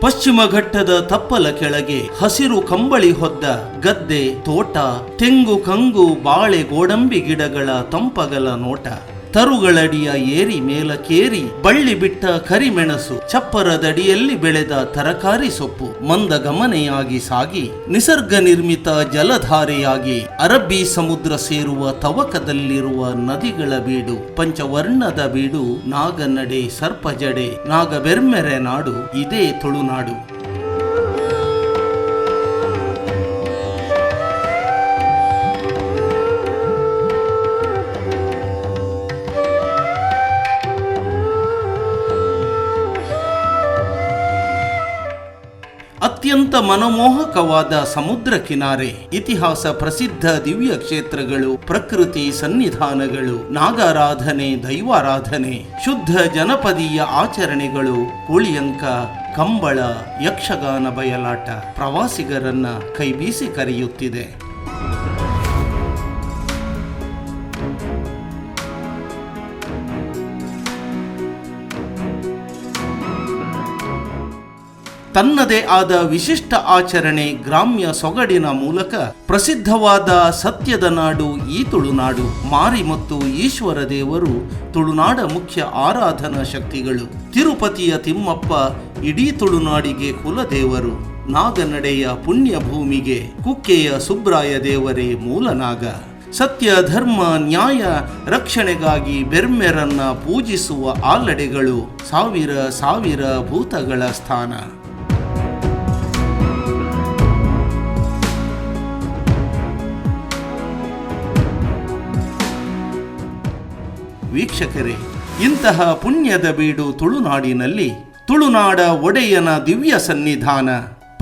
ಪಶ್ಚಿಮ ಘಟ್ಟದ ತಪ್ಪಲ ಕೆಳಗೆ ಹಸಿರು ಕಂಬಳಿ ಹೊದ್ದ ಗದ್ದೆ, ತೋಟ, ತೆಂಗು, ಕಂಗು, ಬಾಳೆ, ಗೋಡಂಬಿ ಗಿಡಗಳ ತಂಪಗಲ ನೋಟ. ತರುಗಳಡಿಯ ಏರಿ ಮೇಲಕೇರಿ ಬಳ್ಳಿ ಬಿಟ್ಟ ಕರಿಮೆಣಸು, ಚಪ್ಪರದಡಿಯಲ್ಲಿ ಬೆಳೆದ ತರಕಾರಿ ಸೊಪ್ಪು ಮಂದಗಮನೆಯಾಗಿ ಸಾಗಿ ನಿಸರ್ಗ ನಿರ್ಮಿತ ಜಲಧಾರೆಯಾಗಿ ಅರಬ್ಬಿ ಸಮುದ್ರ ಸೇರುವ ತವಕದಲ್ಲಿರುವ ನದಿಗಳ ಬೀಡು, ಪಂಚವರ್ಣದ ಬೀಡು, ನಾಗನಡೆ, ಸರ್ಪಜಡೆ, ನಾಗಬೆರ್ಮೆರೆ ನಾಡು ಇದೇ ತುಳುನಾಡು. ಅತ್ಯಂತ ಮನಮೋಹಕವಾದ ಸಮುದ್ರ ಕಿನಾರೆ, ಇತಿಹಾಸ ಪ್ರಸಿದ್ಧ ದಿವ್ಯ ಕ್ಷೇತ್ರಗಳು, ಪ್ರಕೃತಿ ಸನ್ನಿಧಾನಗಳು, ನಾಗಾರಾಧನೆ, ದೈವಾರಾಧನೆ, ಶುದ್ಧ ಜನಪದೀಯ ಆಚರಣೆಗಳು, ಕುಳಿಯಂಕ, ಕಂಬಳ, ಯಕ್ಷಗಾನ ಬಯಲಾಟ ಪ್ರವಾಸಿಗರನ್ನ ಕೈಬೀಸಿ ಕರೆಯುತ್ತಿದೆ. ತನ್ನದೇ ಆದ ವಿಶಿಷ್ಟ ಆಚರಣೆ, ಗ್ರಾಮ್ಯ ಸೊಗಡಿನ ಮೂಲಕ ಪ್ರಸಿದ್ಧವಾದ ಸತ್ಯದ ನಾಡು ಈ ತುಳುನಾಡು. ಮಾರಿ ಮತ್ತು ಈಶ್ವರ ದೇವರು ತುಳುನಾಡ ಮುಖ್ಯ ಆರಾಧನಾ ಶಕ್ತಿಗಳು. ತಿರುಪತಿಯ ತಿಮ್ಮಪ್ಪ ಇಡೀ ತುಳುನಾಡಿಗೆ ಕುಲದೇವರು. ನಾಗನಡೆಯ ಪುಣ್ಯ ಭೂಮಿಗೆ ಕುಕ್ಕೆಯ ಸುಬ್ರಾಯ ದೇವರೇ ಮೂಲನಾಗ. ಸತ್ಯ, ಧರ್ಮ, ನ್ಯಾಯ ರಕ್ಷಣೆಗಾಗಿ ಬೆರ್ಮೆರನ್ನ ಪೂಜಿಸುವ ಆಲಡೆಗಳು ಸಾವಿರ ಸಾವಿರ ಭೂತಗಳ ಸ್ಥಾನ. ವೀಕ್ಷಕರೇ, ಇಂತಹ ಪುಣ್ಯದ ಬೀಡು ತುಳುನಾಡಿನಲ್ಲಿ ತುಳುನಾಡ ಒಡೆಯನ ದಿವ್ಯ ಸನ್ನಿಧಾನ.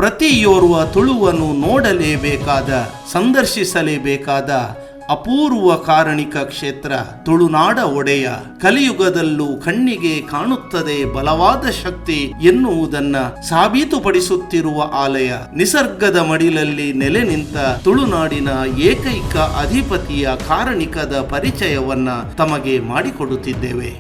ಪ್ರತಿಯೋರ್ವ ತುಳುವನ್ನು ನೋಡಲೇಬೇಕಾದ, ಸಂದರ್ಶಿಸಲೇಬೇಕಾದ ಅಪೂರ್ವ ಕಾರಣಿಕ ಕ್ಷೇತ್ರ ತುಳುನಾಡ ಒಡೆಯ. ಕಲಿಯುಗದಲ್ಲೂ ಕಣ್ಣಿಗೆ ಕಾಣುತ್ತದೆ ಬಲವಾದ ಶಕ್ತಿ ಎನ್ನುವುದನ್ನ ಸಾಬೀತುಪಡಿಸುತ್ತಿರುವ ಆಲಯ. ನಿಸರ್ಗದ ಮಡಿಲಲ್ಲಿ ನೆಲೆ ನಿಂತ ತುಳುನಾಡಿನ ಏಕೈಕ ಅಧಿಪತಿಯ ಕಾರಣಿಕದ ಪರಿಚಯವನ್ನ ತಮಗೆ ಮಾಡಿಕೊಡುತ್ತಿದ್ದೇವೆ.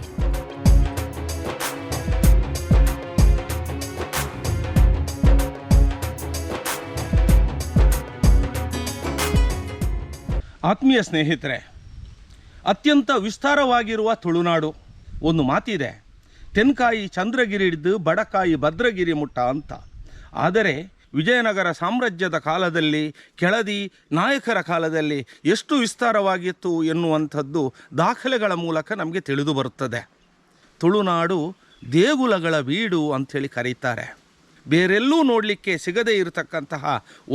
ಆತ್ಮೀಯ ಸ್ನೇಹಿತರೆ, ಅತ್ಯಂತ ವಿಸ್ತಾರವಾಗಿರುವ ತುಳುನಾಡು. ಒಂದು ಮಾತಿದೆ, ತೆನ್ಕಾಯಿ ಚಂದ್ರಗಿರಿ ಹಿಡಿದು ಬಡಕಾಯಿ ಭದ್ರಗಿರಿ ಮುಟ್ಟ ಅಂತ. ಆದರೆ ವಿಜಯನಗರ ಸಾಮ್ರಾಜ್ಯದ ಕಾಲದಲ್ಲಿ, ಕೆಳದಿ ನಾಯಕರ ಕಾಲದಲ್ಲಿ ಎಷ್ಟು ವಿಸ್ತಾರವಾಗಿತ್ತು ಎನ್ನುವಂಥದ್ದು ದಾಖಲೆಗಳ ಮೂಲಕ ನಮಗೆ ತಿಳಿದು ಬರುತ್ತದೆ. ತುಳುನಾಡು ದೇಗುಲಗಳ ಬೀಡು ಅಂಥೇಳಿ ಕರೀತಾರೆ. ಬೇರೆಲ್ಲೂ ನೋಡಲಿಕ್ಕೆ ಸಿಗದೇ ಇರತಕ್ಕಂತಹ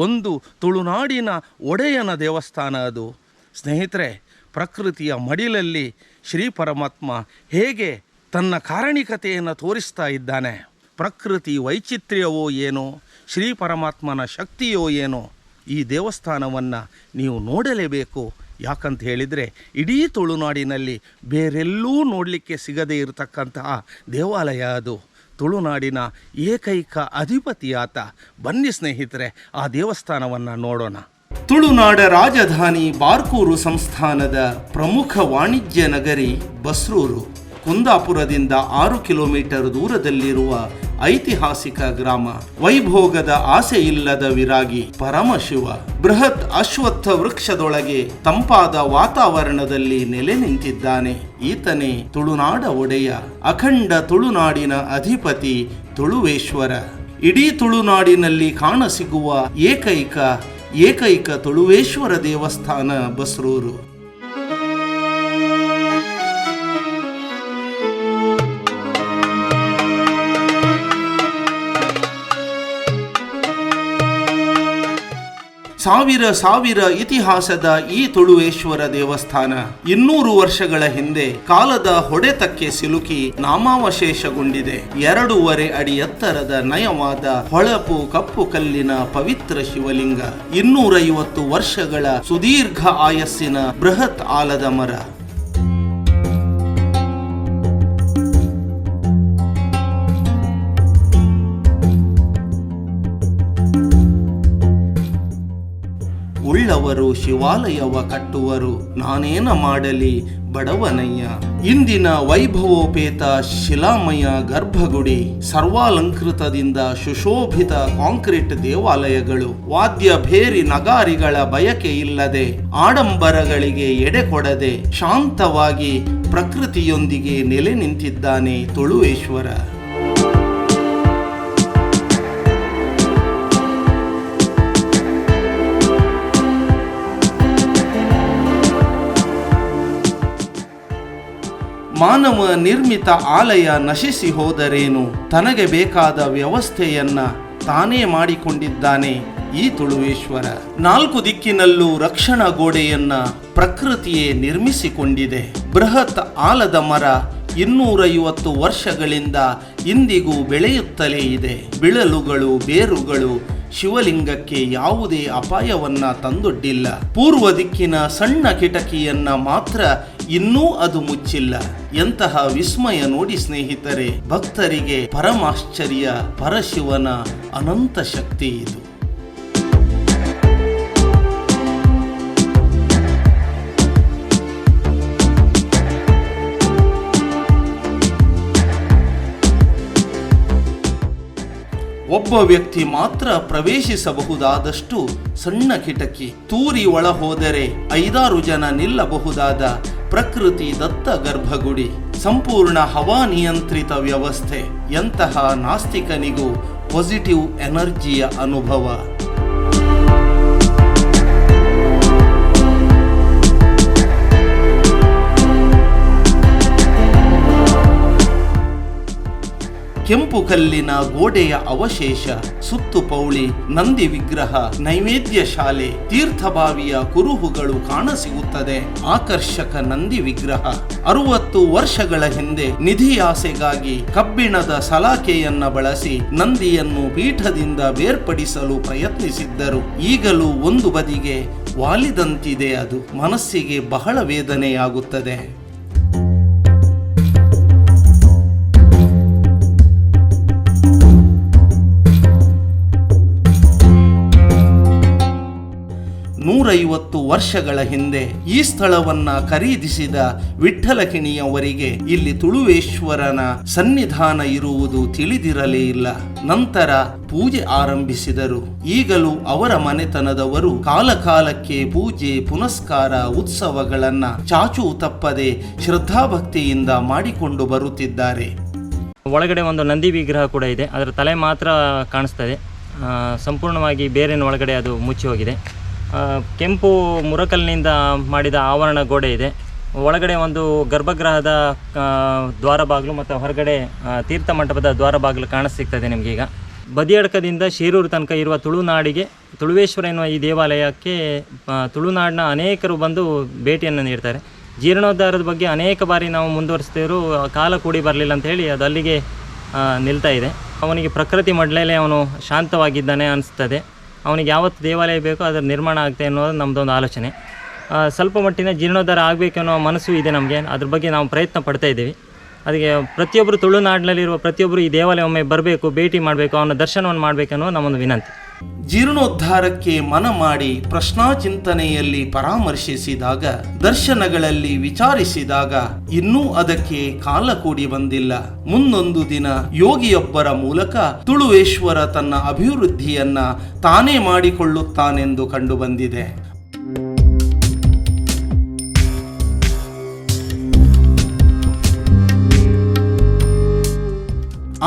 ಒಂದು ತುಳುನಾಡಿನ ಒಡೆಯನ ದೇವಸ್ಥಾನ ಅದು. ಸ್ನೇಹಿತರೆ, ಪ್ರಕೃತಿಯ ಮಡಿಲಲ್ಲಿ ಶ್ರೀ ಪರಮಾತ್ಮ ಹೇಗೆ ತನ್ನ ಕಾರಣಿಕತೆಯನ್ನು ತೋರಿಸ್ತಾ ಇದ್ದಾನೆ. ಪ್ರಕೃತಿ ವೈಚಿತ್ರ್ಯವೋ ಏನೋ, ಶ್ರೀ ಪರಮಾತ್ಮನ ಶಕ್ತಿಯೋ ಏನೋ, ಈ ದೇವಸ್ಥಾನವನ್ನು ನೀವು ನೋಡಲೇಬೇಕು. ಯಾಕಂತ ಹೇಳಿದರೆ ಇಡೀ ತುಳುನಾಡಿನಲ್ಲಿ ಬೇರೆಲ್ಲೂ ನೋಡಲಿಕ್ಕೆ ಸಿಗದೇ ಇರತಕ್ಕಂತಹ ದೇವಾಲಯ ಅದು. ತುಳುನಾಡಿನ ಏಕೈಕ ಅಧಿಪತಿಯಾತ. ಬನ್ನಿ ಸ್ನೇಹಿತರೆ, ಆ ದೇವಸ್ಥಾನವನ್ನು ನೋಡೋಣ. ತುಳುನಾಡ ರಾಜಧಾನಿ ಬಾರ್ಕೂರು ಸಂಸ್ಥಾನದ ಪ್ರಮುಖ ವಾಣಿಜ್ಯ ನಗರಿ ಬಸ್ರೂರು. ಕುಂದಾಪುರದಿಂದ 6 ಕಿಲೋಮೀಟರ್ ದೂರದಲ್ಲಿರುವ ಐತಿಹಾಸಿಕ ಗ್ರಾಮ. ವೈಭೋಗದ ಆಸೆ ಇಲ್ಲದ ವಿರಾಗಿ ಪರಮಶಿವ. ಬೃಹತ್ ಅಶ್ವತ್ಥ ವೃಕ್ಷದೊಳಗೆ ತಂಪಾದ ವಾತಾವರಣದಲ್ಲಿ ನೆಲೆ ನಿಂತಿದ್ದಾನೆ. ಈತನೇ ತುಳುನಾಡ ಒಡೆಯ, ಅಖಂಡ ತುಳುನಾಡಿನ ಅಧಿಪತಿ ತುಳುವೇಶ್ವರ. ಇಡೀ ತುಳುನಾಡಿನಲ್ಲಿ ಕಾಣಸಿಗುವ ಏಕೈಕ ತುಳುವೇಶ್ವರ ದೇವಸ್ಥಾನ ಬಸ್ರೂರು. ಸಾವಿರ ಇತಿಹಾಸದ ಈ ತುಳುವೇಶ್ವರ ದೇವಸ್ಥಾನ 200 ವರ್ಷಗಳ ಹಿಂದೆ ಕಾಲದ ಹೊಡೆತಕ್ಕೆ ಸಿಲುಕಿ ನಾಮಾವಶೇಷಗೊಂಡಿದೆ. 2.5 ಅಡಿ ಎತ್ತರದ ನಯವಾದ ಹೊಳಪು ಕಪ್ಪು ಕಲ್ಲಿನ ಪವಿತ್ರ ಶಿವಲಿಂಗ, 250 ವರ್ಷಗಳ ಸುದೀರ್ಘ ಆಯಸ್ಸಿನ ಬೃಹತ್ ಆಲದ ಮರ. ಬಲ್ಲವರು ಶಿವಾಲಯವ ಕಟ್ಟುವರು, ನಾನೇನ ಮಾಡಲಿ ಬಡವನಯ್ಯ. ಇಂದಿನ ವೈಭವೋಪೇತ ಶಿಲಾಮಯ ಗರ್ಭಗುಡಿ, ಸರ್ವಾಲಂಕೃತದಿಂದ ಸುಶೋಭಿತ ಕಾಂಕ್ರೀಟ್ ದೇವಾಲಯಗಳು, ವಾದ್ಯ ಭೇರಿ ನಗಾರಿಗಳ ಬಯಕೆ ಇಲ್ಲದೆ, ಆಡಂಬರಗಳಿಗೆ ಎಡೆ ಕೊಡದೆ ಶಾಂತವಾಗಿ ಪ್ರಕೃತಿಯೊಂದಿಗೆ ನೆಲೆ ನಿಂತಿದ್ದಾನೆ ತುಳುವೇಶ್ವರ. ಮಾನವ ನಿರ್ಮಿತ ಆಲಯ ನಶಿಸಿ ಹೋದರೇನು, ತನಗೆ ಬೇಕಾದ ವ್ಯವಸ್ಥೆಯನ್ನ ತಾನೇ ಮಾಡಿಕೊಂಡಿದ್ದಾನೆ ಈ ತುಳುವೇಶ್ವರ. 4 ದಿಕ್ಕಿನಲ್ಲೂ ರಕ್ಷಣಾ ಗೋಡೆಯನ್ನ ಪ್ರಕೃತಿಯೇ ನಿರ್ಮಿಸಿಕೊಂಡಿದೆ. ಬೃಹತ್ ಆಲದ ಮರ 250 ವರ್ಷಗಳಿಂದ ಇಂದಿಗೂ ಬೆಳೆಯುತ್ತಲೇ ಇದೆ. ಬಿಳಲುಗಳು, ಬೇರುಗಳು ಶಿವಲಿಂಗಕ್ಕೆ ಯಾವುದೇ ಅಪಾಯವನ್ನ ತಂದೊಡ್ಡಿಲ್ಲ. ಪೂರ್ವ ದಿಕ್ಕಿನ ಸಣ್ಣ ಕಿಟಕಿಯನ್ನ ಮಾತ್ರ ಇನ್ನೂ ಅದು ಮುಚ್ಚಿಲ್ಲ. ಎಂತಹ ವಿಸ್ಮಯ ನೋಡಿ ಸ್ನೇಹಿತರೆ, ಭಕ್ತರಿಗೆ ಪರಮಾಶ್ಚರ್ಯ, ಪರಶಿವನ ಅನಂತ ಶಕ್ತಿ ಇದು. ಒಬ್ಬ ವ್ಯಕ್ತಿ ಮಾತ್ರ ಪ್ರವೇಶಿಸಬಹುದಾದಷ್ಟು ಸಣ್ಣ ಕಿಟಕಿ, ತೂರಿ ಒಳ ಹೋದರೆ 5-6 ಜನ ನಿಲ್ಲಬಹುದಾದ ಪ್ರಕೃತಿ ದತ್ತ ಗರ್ಭಗುಡಿ, ಸಂಪೂರ್ಣ ಹವಾನಿಯಂತ್ರಿತ ವ್ಯವಸ್ಥೆ. ಎಂತಹ ನಾಸ್ತಿಕನಿಗೂ ಪಾಸಿಟಿವ್ ಎನರ್ಜಿಯ ಅನುಭವ. ಕೆಂಪು ಕಲ್ಲಿನ ಗೋಡೆಯ ಅವಶೇಷ, ಸುತ್ತು ಪೌಳಿ, ನಂದಿ ವಿಗ್ರಹ, ನೈವೇದ್ಯ ಶಾಲೆ, ತೀರ್ಥಭಾವಿಯ ಕುರುಹುಗಳು ಕಾಣಸಿಗುತ್ತದೆ. ಆಕರ್ಷಕ ನಂದಿ ವಿಗ್ರಹ 60 ವರ್ಷಗಳ ಹಿಂದೆ ನಿಧಿಯಾಸೆಗಾಗಿ ಕಬ್ಬಿಣದ ಸಲಾಕೆಯನ್ನ ಬಳಸಿ ನಂದಿಯನ್ನು ಪೀಠದಿಂದ ಬೇರ್ಪಡಿಸಲು ಪ್ರಯತ್ನಿಸಿದ್ದರು. ಈಗಲೂ ಒಂದು ಬದಿಗೆ ವಾಲಿದಂತಿದೆ ಅದು. ಮನಸ್ಸಿಗೆ ಬಹಳ ವೇದನೆಯಾಗುತ್ತದೆ. ವರ್ಷಗಳ ಹಿಂದೆ ಈ ಸ್ಥಳವನ್ನ ಖರೀದಿಸಿದ ವಿಠ್ಠಲಕಿಣಿಯವರಿಗೆ ಇಲ್ಲಿ ತುಳುವೇಶ್ವರನ ಸನ್ನಿಧಾನ ಇರುವುದು ತಿಳಿದಿರಲೇ ಇಲ್ಲ. ನಂತರ ಪೂಜೆ ಆರಂಭಿಸಿದರು. ಈಗಲೂ ಅವರ ಮನೆತನದವರು ಕಾಲಕಾಲಕ್ಕೆ ಪೂಜೆ, ಪುನಸ್ಕಾರ, ಉತ್ಸವಗಳನ್ನ ಚಾಚು ತಪ್ಪದೆ ಶ್ರದ್ಧಾಭಕ್ತಿಯಿಂದ ಮಾಡಿಕೊಂಡು ಬರುತ್ತಿದ್ದಾರೆ. ಒಳಗಡೆ ಒಂದು ನಂದಿ ವಿಗ್ರಹ ಕೂಡ ಇದೆ. ಅದರ ತಲೆ ಮಾತ್ರ ಕಾಣಿಸ್ತದೆ, ಸಂಪೂರ್ಣವಾಗಿ ಬೇರಿನ ಒಳಗಡೆ ಅದು ಮುಚ್ಚಿ ಹೋಗಿದೆ. ಕೆಂಪು ಮುರಕಲ್ಲಿನಿಂದ ಮಾಡಿದ ಆವರಣ ಗೋಡೆ ಇದೆ. ಒಳಗಡೆ ಒಂದು ಗರ್ಭಗೃಹದ ದ್ವಾರ ಬಾಗಿಲು ಮತ್ತು ಹೊರಗಡೆ ತೀರ್ಥ ಮಂಟಪದ ದ್ವಾರ ಬಾಗಿಲು ಕಾಣಿಸ್ತಿಗ್ತದೆ ನಿಮಗೀಗ. ಬದಿಯಡ್ಕದಿಂದ ಶಿರೂರು ತನಕ ಇರುವ ತುಳುನಾಡಿಗೆ ತುಳುವೇಶ್ವರ ಎನ್ನುವ ಈ ದೇವಾಲಯಕ್ಕೆ ತುಳುನಾಡಿನ ಅನೇಕರು ಬಂದು ಭೇಟಿಯನ್ನು ನೀಡ್ತಾರೆ. ಜೀರ್ಣೋದ್ಧಾರದ ಬಗ್ಗೆ ಅನೇಕ ಬಾರಿ ನಾವು ಮುಂದುವರಿಸ್ತಿದ್ರು, ಕಾಲ ಕೂಡಿ ಬರಲಿಲ್ಲ ಅಂತ ಹೇಳಿ ಅದು ಅಲ್ಲಿಗೆ ನಿಲ್ತಾ ಇದೆ. ಅವನಿಗೆ ಪ್ರಕೃತಿ ಮಡ್ಲಲ್ಲೇ ಅವನು ಶಾಂತವಾಗಿದ್ದಾನೆ ಅನಿಸ್ತದೆ. ಅವನಿಗೆ ಯಾವತ್ತು ದೇವಾಲಯ ಬೇಕೋ ಅದರ ನಿರ್ಮಾಣ ಆಗುತ್ತೆ ಅನ್ನೋದು ನಮ್ಮದೊಂದು ಆಲೋಚನೆ. ಸ್ವಲ್ಪ ಮಟ್ಟಿನ ಜೀರ್ಣೋದ್ಧಾರ ಆಗಬೇಕನ್ನೋ ಮನಸ್ಸು ಇದೆ ನಮಗೆ. ಅದ್ರ ಬಗ್ಗೆ ನಾವು ಪ್ರಯತ್ನ ಪಡ್ತಾ ಇದ್ದೀವಿ. ಅದಕ್ಕೆ ಪ್ರತಿಯೊಬ್ಬರು ತುಳುನಾಡಿನಲ್ಲಿರುವ ಪ್ರತಿಯೊಬ್ಬರು ಈ ದೇವಾಲಯ ಒಮ್ಮೆ ಬರಬೇಕು, ಭೇಟಿ ಮಾಡಬೇಕು, ಅವನ ದರ್ಶನವನ್ನು ಮಾಡಬೇಕನ್ನೋ ನಮ್ಮೊಂದು ವಿನಂತಿ. ಜೀರ್ಣೋದ್ಧಾರಕ್ಕೆ ಮನ ಮಾಡಿ ಪ್ರಶ್ನಾಚಿಂತನೆಯಲ್ಲಿ ಪರಾಮರ್ಶಿಸಿದಾಗ, ದರ್ಶನಗಳಲ್ಲಿ ವಿಚಾರಿಸಿದಾಗ ಇನ್ನೂ ಅದಕ್ಕೆ ಕಾಲ ಕೂಡಿ ಬಂದಿಲ್ಲ. ಮುಂದೊಂದು ದಿನ ಯೋಗಿಯೊಬ್ಬರ ಮೂಲಕ ತುಳುವೇಶ್ವರ ತನ್ನ ಅಭಿವೃದ್ಧಿಯನ್ನ ತಾನೇ ಮಾಡಿಕೊಳ್ಳುತ್ತಾನೆಂದು ಕಂಡುಬಂದಿದೆ.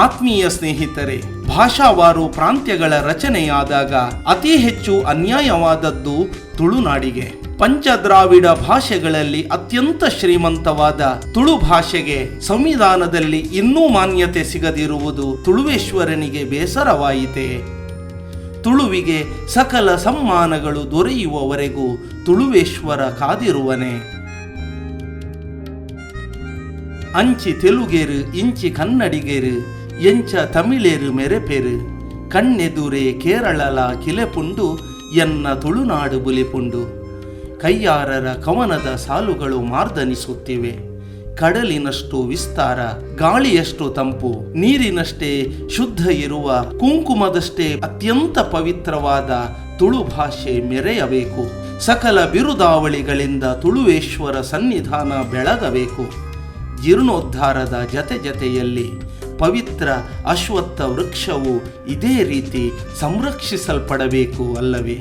ಆತ್ಮೀಯ ಸ್ನೇಹಿತರೆ, ಭಾಷಾವಾರು ಪ್ರಾಂತ್ಯಗಳ ರಚನೆಯಾದಾಗ ಅತಿ ಹೆಚ್ಚು ಅನ್ಯಾಯವಾದದ್ದು ತುಳುನಾಡಿಗೆ. ಪಂಚದ್ರಾವಿಡ ಭಾಷೆಗಳಲ್ಲಿ ಅತ್ಯಂತ ಶ್ರೀಮಂತವಾದ ತುಳು ಭಾಷೆಗೆ ಸಂವಿಧಾನದಲ್ಲಿ ಇನ್ನೂ ಮಾನ್ಯತೆ ಸಿಗದಿರುವುದು ತುಳುವೇಶ್ವರನಿಗೆ ಬೇಸರವಾಯಿತೆ. ತುಳುವಿಗೆ ಸಕಲ ಸಮ್ಮಾನಗಳು ದೊರೆಯುವವರೆಗೂ ತುಳುವೇಶ್ವರ ಕಾದಿರುವನೆ. ಅಂಚಿ ತೆಲುಗೇರು, ಇಂಚಿ ಕನ್ನಡಿಗೇರು, ಎಂಚ ತಮಿಳೇರು ಮೆರೆಪೆರು, ಕಣ್ಣೆದುರೇ ಕೇರಳಲ ಕಿಲೆಪುಂಡು, ಎನ್ನ ತುಳುನಾಡು ಬುಲಿಪುಂಡು. ಕೈಯಾರರ ಕವನದ ಸಾಲುಗಳು ಮಾರ್ದನಿಸುತ್ತಿವೆ. ಕಡಲಿನಷ್ಟು ವಿಸ್ತಾರ, ಗಾಳಿಯಷ್ಟು ತಂಪು, ನೀರಿನಷ್ಟೇ ಶುದ್ಧ ಇರುವ, ಕುಂಕುಮದಷ್ಟೇ ಅತ್ಯಂತ ಪವಿತ್ರವಾದ ತುಳು ಭಾಷೆ ಮೆರೆಯಬೇಕು. ಸಕಲ ಬಿರುದಾವಳಿಗಳಿಂದ ತುಳುವೇಶ್ವರ ಸನ್ನಿಧಾನ ಬೆಳಗಬೇಕು. ಜೀರ್ಣೋದ್ಧಾರದ ಜತೆಯಲ್ಲಿ ಪವಿತ್ರ ಅಶ್ವತ್ಥ ವೃಕ್ಷವು ಇದೇ ರೀತಿ ಸಂರಕ್ಷಿಸಲ್ಪಡಬೇಕು ಅಲ್ಲವೇ?